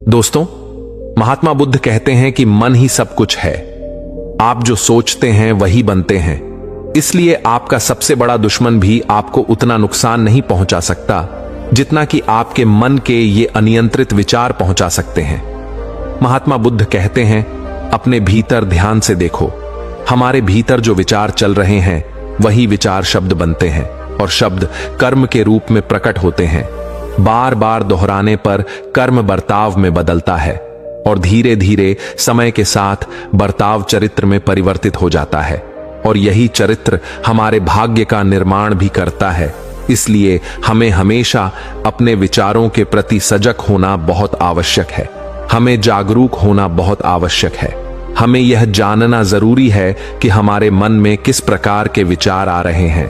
दोस्तों, महात्मा बुद्ध कहते हैं कि मन ही सब कुछ है। आप जो सोचते हैं वही बनते हैं। इसलिए आपका सबसे बड़ा दुश्मन भी आपको उतना नुकसान नहीं पहुंचा सकता जितना कि आपके मन के ये अनियंत्रित विचार पहुंचा सकते हैं। महात्मा बुद्ध कहते हैं, अपने भीतर ध्यान से देखो। हमारे भीतर जो विचार चल रहे हैं वही विचार शब्द बनते हैं और शब्द कर्म के रूप में प्रकट होते हैं। बार बार दोहराने पर कर्म बर्ताव में बदलता है और धीरे धीरे समय के साथ बर्ताव चरित्र में परिवर्तित हो जाता है और यही चरित्र हमारे भाग्य का निर्माण भी करता है। इसलिए हमें हमेशा अपने विचारों के प्रति सजग होना बहुत आवश्यक है। हमें जागरूक होना बहुत आवश्यक है। हमें यह जानना जरूरी है कि हमारे मन में किस प्रकार के विचार आ रहे हैं।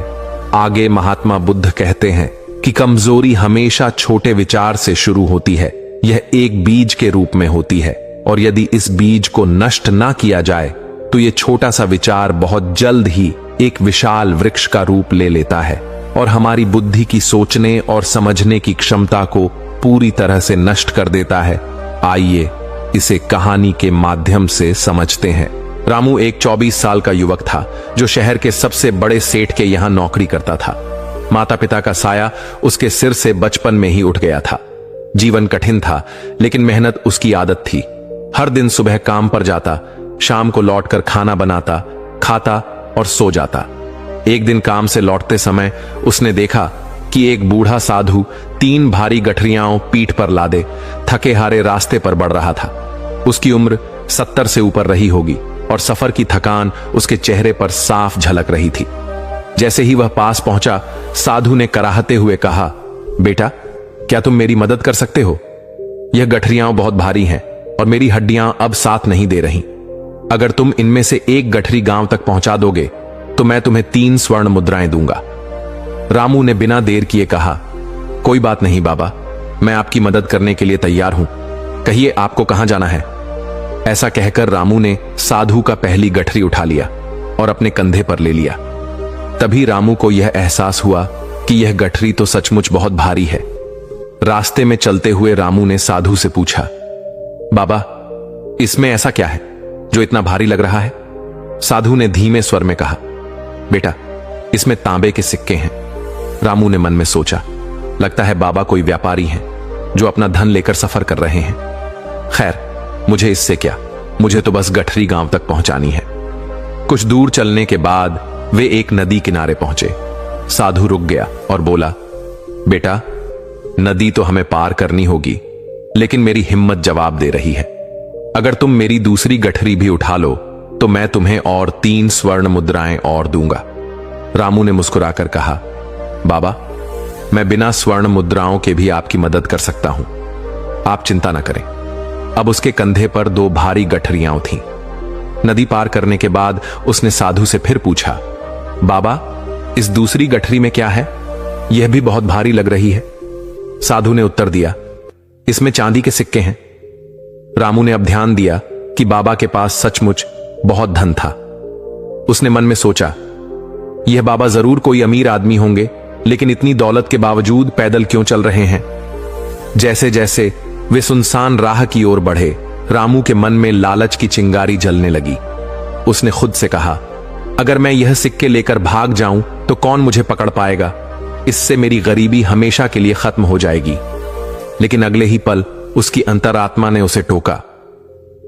आगे महात्मा बुद्ध कहते हैं कि कमजोरी हमेशा छोटे विचार से शुरू होती है। यह एक बीज के रूप में होती है और यदि इस बीज को नष्ट ना किया जाए तो यह छोटा सा विचार बहुत जल्द ही एक विशाल वृक्ष का रूप ले लेता है और हमारी बुद्धि की सोचने और समझने की क्षमता को पूरी तरह से नष्ट कर देता है। आइए इसे कहानी के माध्यम से समझते हैं। रामू एक 24 साल का युवक था जो शहर के सबसे बड़े सेठ के यहां नौकरी करता था। माता पिता का साया उसके सिर से बचपन में ही उठ गया था। जीवन कठिन था लेकिन मेहनत उसकी आदत थी। हर दिन सुबह काम पर जाता, शाम को लौटकर खाना बनाता, खाता और सो जाता। एक दिन काम से लौटते समय उसने देखा कि एक बूढ़ा साधु 3 भारी गठरियां पीठ पर लादे थके हारे रास्ते पर बढ़ रहा था। उसकी उम्र 70 से ऊपर रही होगी और सफर की थकान उसके चेहरे पर साफ झलक रही थी। जैसे ही वह पास पहुंचा, साधु ने कराहते हुए कहा, बेटा, क्या तुम मेरी मदद कर सकते हो? यह गठरियां बहुत भारी हैं और मेरी हड्डियां अब साथ नहीं दे रही। अगर तुम इनमें से एक गठरी गांव तक पहुंचा दोगे तो मैं तुम्हें 3 स्वर्ण मुद्राएं दूंगा। रामू ने बिना देर किए कहा, कोई बात नहीं बाबा, मैं आपकी मदद करने के लिए तैयार हूं। कहिए आपको कहां जाना है? ऐसा कहकर रामू ने साधु का पहली गठरी उठा लिया और अपने कंधे पर ले लिया। तभी रामू को यह एहसास हुआ कि यह गठरी तो सचमुच बहुत भारी है। रास्ते में चलते हुए रामू ने साधु से पूछा, बाबा, इसमें ऐसा क्या है जो इतना भारी लग रहा है? साधु ने धीमे स्वर में कहा, बेटा, इसमें तांबे के सिक्के हैं। रामू ने मन में सोचा, लगता है बाबा कोई व्यापारी हैं जो अपना धन लेकर सफर कर रहे हैं। खैर, मुझे इससे क्या, मुझे तो बस गठरी गांव तक पहुंचानी है। कुछ दूर चलने के बाद वे एक नदी किनारे पहुंचे। साधु रुक गया और बोला, बेटा, नदी तो हमें पार करनी होगी, लेकिन मेरी हिम्मत जवाब दे रही है। अगर तुम मेरी दूसरी गठरी भी उठा लो तो मैं तुम्हें और 3 स्वर्ण मुद्राएं और दूंगा। रामू ने मुस्कुराकर कहा, बाबा, मैं बिना स्वर्ण मुद्राओं के भी आपकी मदद कर सकता हूं। आप चिंता न करें। अब उसके कंधे पर 2 भारी गठरियां थीं। नदी पार करने के बाद उसने साधु से फिर पूछा, बाबा, इस दूसरी गठरी में क्या है? यह भी बहुत भारी लग रही है। साधु ने उत्तर दिया, इसमें चांदी के सिक्के हैं। रामू ने अब ध्यान दिया कि बाबा के पास सचमुच बहुत धन था। उसने मन में सोचा, यह बाबा जरूर कोई अमीर आदमी होंगे, लेकिन इतनी दौलत के बावजूद पैदल क्यों चल रहे हैं? जैसे जैसे वे सुनसान राह की ओर बढ़े, रामू के मन में लालच की चिंगारी जलने लगी। उसने खुद से कहा, अगर मैं यह सिक्के लेकर भाग जाऊं तो कौन मुझे पकड़ पाएगा? इससे मेरी गरीबी हमेशा के लिए खत्म हो जाएगी। लेकिन अगले ही पल उसकी अंतरात्मा ने उसे टोका,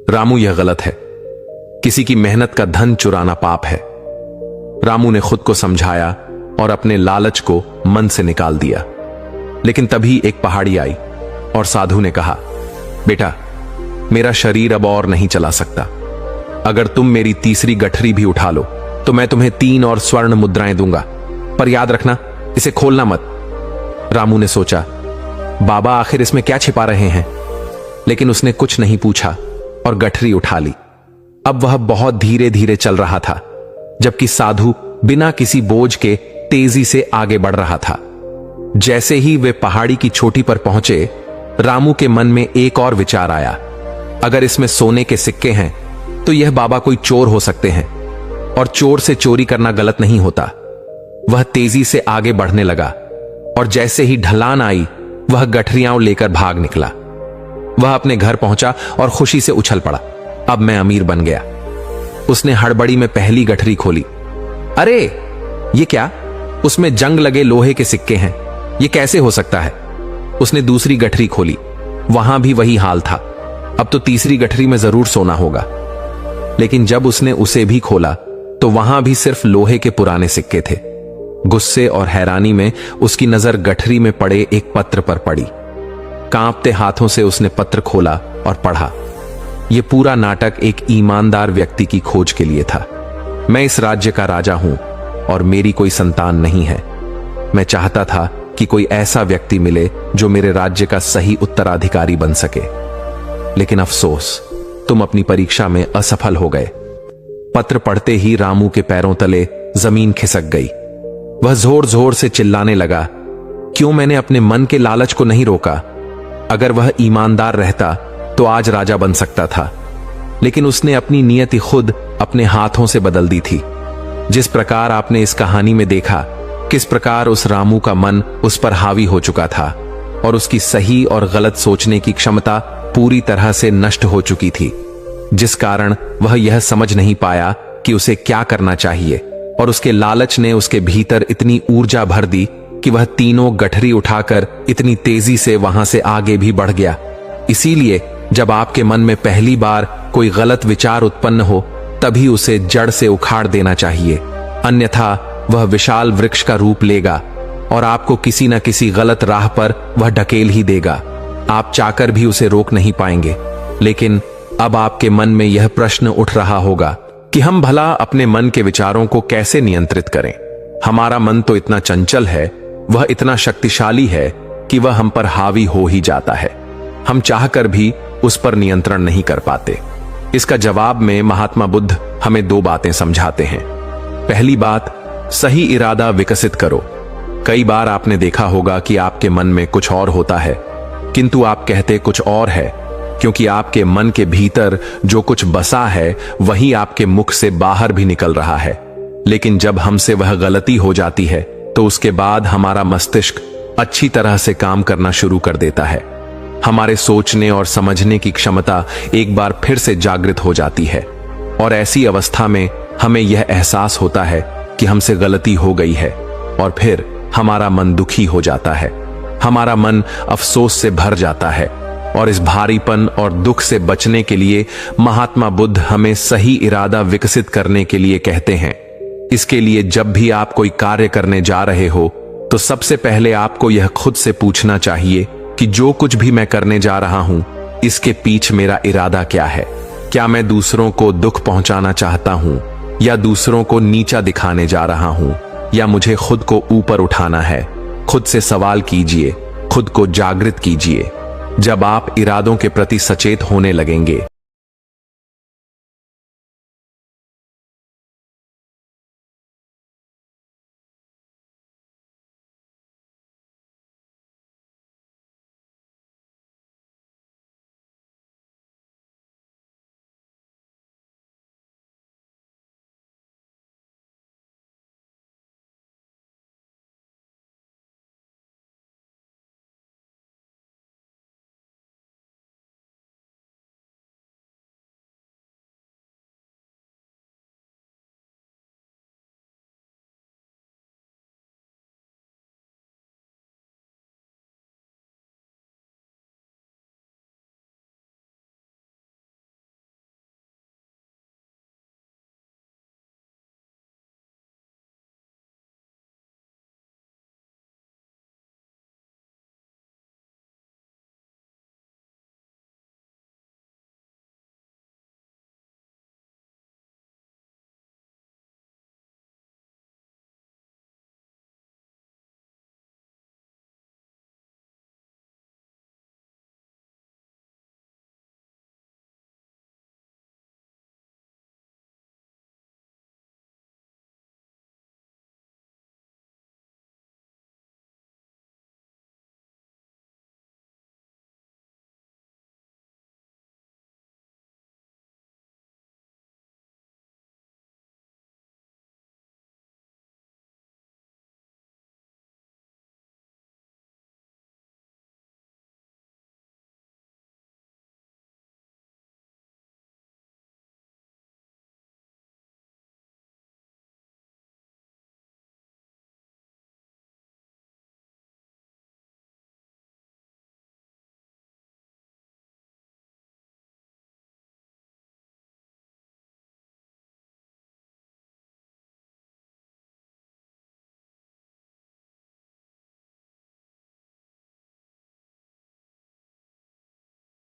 रामू, यह गलत है। किसी की मेहनत का धन चुराना पाप है। रामू ने खुद को समझाया और अपने लालच को मन से निकाल दिया। लेकिन तभी एक पहाड़ी आई और साधु ने कहा, बेटा, मेरा शरीर अब और नहीं चला सकता। अगर तुम मेरी तीसरी गठरी भी उठा लो तो मैं तुम्हें 3 और स्वर्ण मुद्राएं दूंगा, पर याद रखना, इसे खोलना मत। रामू ने सोचा, बाबा आखिर इसमें क्या छिपा रहे हैं? लेकिन उसने कुछ नहीं पूछा और गठरी उठा ली। अब वह बहुत धीरे धीरे चल रहा था, जबकि साधु बिना किसी बोझ के तेजी से आगे बढ़ रहा था। जैसे ही वे पहाड़ी की चोटी पर पहुंचे, रामू के मन में एक और विचार आया, अगर इसमें सोने के सिक्के हैं तो यह बाबा कोई चोर हो सकते हैं और चोर से चोरी करना गलत नहीं होता। वह तेजी से आगे बढ़ने लगा और जैसे ही ढलान आई वह गठरियां लेकर भाग निकला। वह अपने घर पहुंचा और खुशी से उछल पड़ा। अब मैं अमीर बन गया। उसने हड़बड़ी में पहली गठरी खोली। अरे ये क्या? उसमें जंग लगे लोहे के सिक्के हैं, ये कैसे हो सकता है? उसने दूसरी गठरी खोली, वहां भी वही हाल था। अब तो तीसरी गठरी में जरूर सोना होगा। लेकिन जब उसने उसे भी खोला तो वहां भी सिर्फ लोहे के पुराने सिक्के थे। गुस्से और हैरानी में उसकी नजर गठरी में पड़े एक पत्र पर पड़ी। कांपते हाथों से उसने पत्र खोला और पढ़ा। यह पूरा नाटक एक ईमानदार व्यक्ति की खोज के लिए था। मैं इस राज्य का राजा हूं और मेरी कोई संतान नहीं है। मैं चाहता था कि कोई ऐसा व्यक्ति मिले जो मेरे राज्य का सही उत्तराधिकारी बन सके, लेकिन अफसोस, तुम अपनी परीक्षा में असफल हो गए। पत्र पढ़ते ही रामू के पैरों तले जमीन खिसक गई। वह जोर जोर से चिल्लाने लगा, क्यों मैंने अपने मन के लालच को नहीं रोका? अगर वह ईमानदार रहता तो आज राजा बन सकता था, लेकिन उसने अपनी नियति खुद अपने हाथों से बदल दी थी। जिस प्रकार आपने इस कहानी में देखा, किस प्रकार उस रामू का मन उस पर हावी हो चुका था और उसकी सही और गलत सोचने की क्षमता पूरी तरह से नष्ट हो चुकी थी, जिस कारण वह यह समझ नहीं पाया कि उसे क्या करना चाहिए, और उसके लालच ने उसके भीतर इतनी ऊर्जा भर दी कि वह तीनों गठरी उठाकर इतनी तेजी से वहां से आगे भी बढ़ गया। इसीलिए जब आपके मन में पहली बार कोई गलत विचार उत्पन्न हो, तभी उसे जड़ से उखाड़ देना चाहिए, अन्यथा वह विशाल वृक्ष का रूप लेगा और आपको किसी न किसी गलत राह पर वह ढकेल ही देगा। आप चाहकर भी उसे रोक नहीं पाएंगे। लेकिन अब आपके मन में यह प्रश्न उठ रहा होगा कि हम भला अपने मन के विचारों को कैसे नियंत्रित करें? हमारा मन तो इतना चंचल है, वह इतना शक्तिशाली है कि वह हम पर हावी हो ही जाता है। हम चाहकर भी उस पर नियंत्रण नहीं कर पाते। इसका जवाब में महात्मा बुद्ध हमें दो बातें समझाते हैं। पहली बात, सही इरादा विकसित करो। कई बार आपने देखा होगा कि आपके मन में कुछ और होता है, किंतु आप कहते कुछ और है, क्योंकि आपके मन के भीतर जो कुछ बसा है वही आपके मुख से बाहर भी निकल रहा है। लेकिन जब हमसे वह गलती हो जाती है तो उसके बाद हमारा मस्तिष्क अच्छी तरह से काम करना शुरू कर देता है। हमारे सोचने और समझने की क्षमता एक बार फिर से जागृत हो जाती है, और ऐसी अवस्था में हमें यह एहसास होता है कि हमसे गलती हो गई है, और फिर हमारा मन दुखी हो जाता है। हमारा मन अफसोस से भर जाता है, और इस भारीपन और दुख से बचने के लिए महात्मा बुद्ध हमें सही इरादा विकसित करने के लिए कहते हैं। इसके लिए जब भी आप कोई कार्य करने जा रहे हो तो सबसे पहले आपको यह खुद से पूछना चाहिए कि जो कुछ भी मैं करने जा रहा हूं, इसके पीछे मेरा इरादा क्या है? क्या मैं दूसरों को दुख पहुंचाना चाहता हूं, या दूसरों को नीचा दिखाने जा रहा हूं, या मुझे खुद को ऊपर उठाना है? खुद से सवाल कीजिए, खुद को जागृत कीजिए। जब आप इरादों के प्रति सचेत होने लगेंगे